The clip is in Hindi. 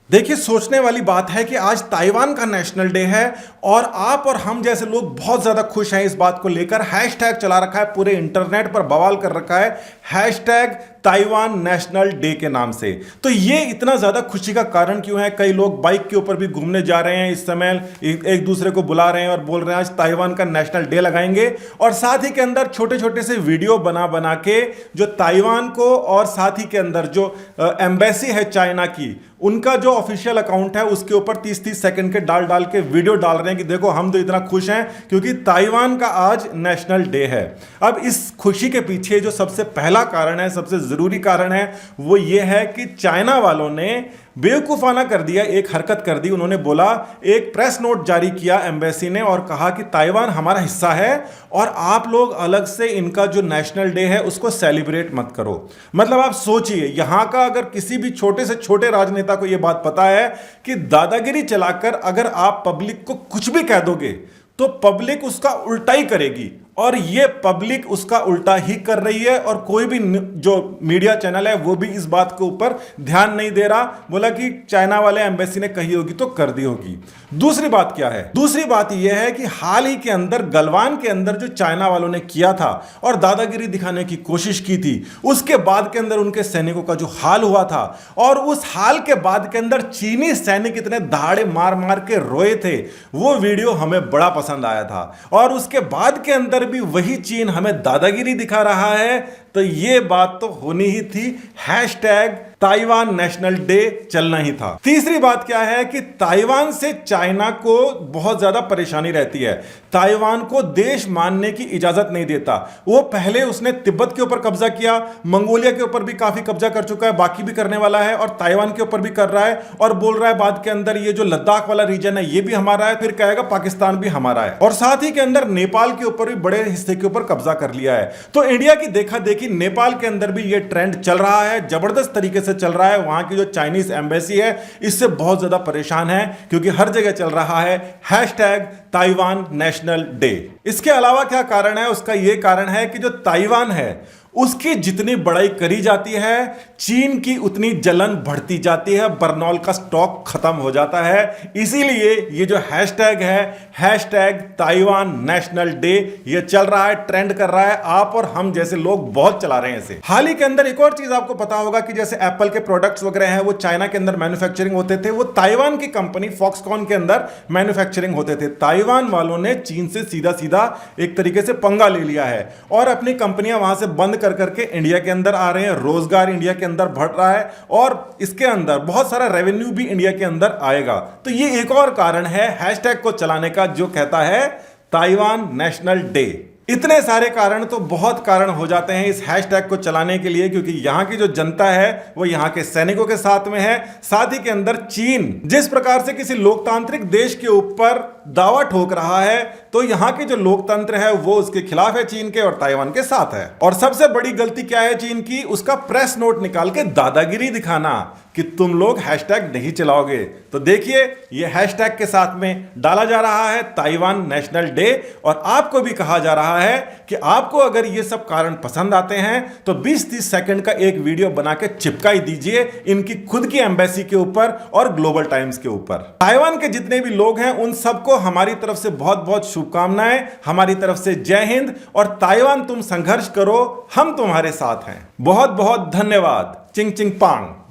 देखिए, सोचने वाली बात है कि आज ताइवान का नेशनल डे है और आप और हम जैसे लोग बहुत ज्यादा खुश हैं इस बात को लेकर। हैशटैग चला रखा है, पूरे इंटरनेट पर बवाल कर रखा है हैशटैग ताइवान नेशनल डे के नाम से। तो ये इतना ज्यादा खुशी का कारण क्यों है? कई लोग बाइक के ऊपर भी घूमने जा रहे हैं इस समय, एक दूसरे को बुला रहे हैं और बोल रहे हैं आज ताइवान का नेशनल डे लगाएंगे, और साथ ही के अंदर छोटे छोटे से वीडियो बना बना के जो ताइवान को और साथ ही के अंदर जो एम्बेसी है चाइना की, उनका जो ऑफिशियल अकाउंट है उसके ऊपर 30-30 सेकंड के डाल डाल के वीडियो डाल रहे हैं कि देखो हम तो इतना खुश हैं क्योंकि ताइवान का आज नेशनल डे है। अब इस खुशी के पीछे जो सबसे पहला कारण है, सबसे जरूरी कारण है, वो ये है कि चाइना वालों ने बेवकूफाना कर दिया, एक हरकत कर दी। उन्होंने बोला, एक प्रेस नोट जारी किया एम्बेसी ने और कहा कि ताइवान हमारा हिस्सा है और आप लोग अलग से इनका जो नेशनल डे है उसको सेलिब्रेट मत करो। मतलब आप सोचिए, यहां का अगर किसी भी छोटे से छोटे राजनेता को यह बात पता है कि दादागिरी चलाकर अगर आप पब्लिक को कुछ भी कह दोगे तो पब्लिक उसका उल्टा ही करेगी, और ये पब्लिक उसका उल्टा ही कर रही है। और कोई भी जो मीडिया चैनल है वो भी इस बात के ऊपर ध्यान नहीं दे रहा। बोला कि चाइना वाले एम्बेसी ने कही होगी तो कर दी होगी। दूसरी बात क्या है? दूसरी बात यह है कि हाल ही के अंदर गलवान के अंदर जो चाइना वालों ने किया था और दादागिरी दिखाने की कोशिश की थी, उसके बाद के अंदर उनके सैनिकों का जो हाल हुआ था, और उस हाल के बाद के अंदर चीनी सैनिक इतने दहाड़े मार मार के रोए थे, वो वीडियो हमें बड़ा पसंद आया था। और उसके बाद के अंदर भी वही चीन हमें दादागिरी दिखा रहा है, तो ये बात तो होनी ही थी, हैशटैग ताइवान नेशनल डे चलना ही था। तीसरी बात क्या है कि ताइवान से चाइना को बहुत ज्यादा परेशानी रहती है। ताइवान को देश मानने की इजाजत नहीं देता। वो पहले उसने तिब्बत के ऊपर कब्जा किया, मंगोलिया के ऊपर भी काफी कब्जा कर चुका है, बाकी भी करने वाला है, और ताइवान के ऊपर भी कर रहा है, और बोल रहा है बाद के अंदर ये जो लद्दाख वाला रीजन है ये भी हमारा है, फिर कहेगा पाकिस्तान भी हमारा है, और साथ ही के अंदर नेपाल के ऊपर भी बड़े हिस्से के ऊपर कब्जा कर लिया है। तो इंडिया की देखा देखी नेपाल के अंदर भी ये ट्रेंड चल रहा है, जबरदस्त तरीके से चल रहा है। वहां की जो चाइनीज एम्बेसी है इससे बहुत ज्यादा परेशान है क्योंकि हर जगह चल रहा है हैशटैग ताइवान नेशनल डे। इसके अलावा क्या कारण है? उसका यह कारण है कि जो ताइवान है उसकी जितनी बड़ाई करी जाती है, चीन की उतनी जलन बढ़ती जाती है, बर्नॉल का स्टॉक खत्म हो जाता है। इसीलिए ये जो हैशटैग है हैशटैग ताइवान नेशनल डे, ये चल रहा है, ट्रेंड कर रहा है। आप और हम जैसे लोग बहुत चला रहे हैं इसे। हाल ही के अंदर एक और चीज आपको पता होगा कि जैसे एप्पल के प्रोडक्ट्स वगैरह हैं वो चाइना के अंदर मैन्युफैक्चरिंग होते थे, वो ताइवान की कंपनी फॉक्सकॉन के अंदर मैन्युफैक्चरिंग होते थे। ताइवान वालों ने चीन से सीधा सीधा एक तरीके से पंगा ले लिया है और अपनी कंपनियां वहां से बंद कर करके इंडिया के अंदर आ रहे हैं। रोजगार इंडिया के अंदर बढ़ रहा है और इसके अंदर बहुत सारा रेवेन्यू भी इंडिया के अंदर आएगा। तो ये एक और कारण है हैशटैग को चलाने का, जो कहता है ताइवान नेशनल डे। इतने सारे कारण तो बहुत कारण हो जाते हैं इस हैशटैग को चलाने के लिए, क्योंकि यहां की जो जनता है वो यहां के सैनिकों के साथ में है। साथ ही के अंदर चीन जिस प्रकार से किसी लोकतांत्रिक देश के ऊपर दावा ठोक रहा है, तो यहां के जो लोकतंत्र है वो उसके खिलाफ है चीन के, और ताइवान के साथ है। और सबसे बड़ी गलती क्या है चीन की? उसका प्रेस नोट निकाल के दादागिरी दिखाना कि तुम लोग हैशटैग नहीं चलाओगे। तो देखिए, ये हैशटैग के साथ में डाला जा रहा है ताइवान नेशनल डे, और आपको भी कहा जा रहा है कि आपको अगर ये सब कारण पसंद आते हैं तो 20-30 सेकंड का एक वीडियो बना के चिपका ही दीजिए इनकी खुद की एम्बेसी के ऊपर और ग्लोबल टाइम्स के ऊपर। ताइवान के जितने भी लोग हैं उन सबको हमारी तरफ से बहुत बहुत शुभकामनाएं, हमारी तरफ से जय हिंद। और ताइवान तुम संघर्ष करो, हम तुम्हारे साथ हैं। बहुत बहुत धन्यवाद। चिंग चिंग पांग।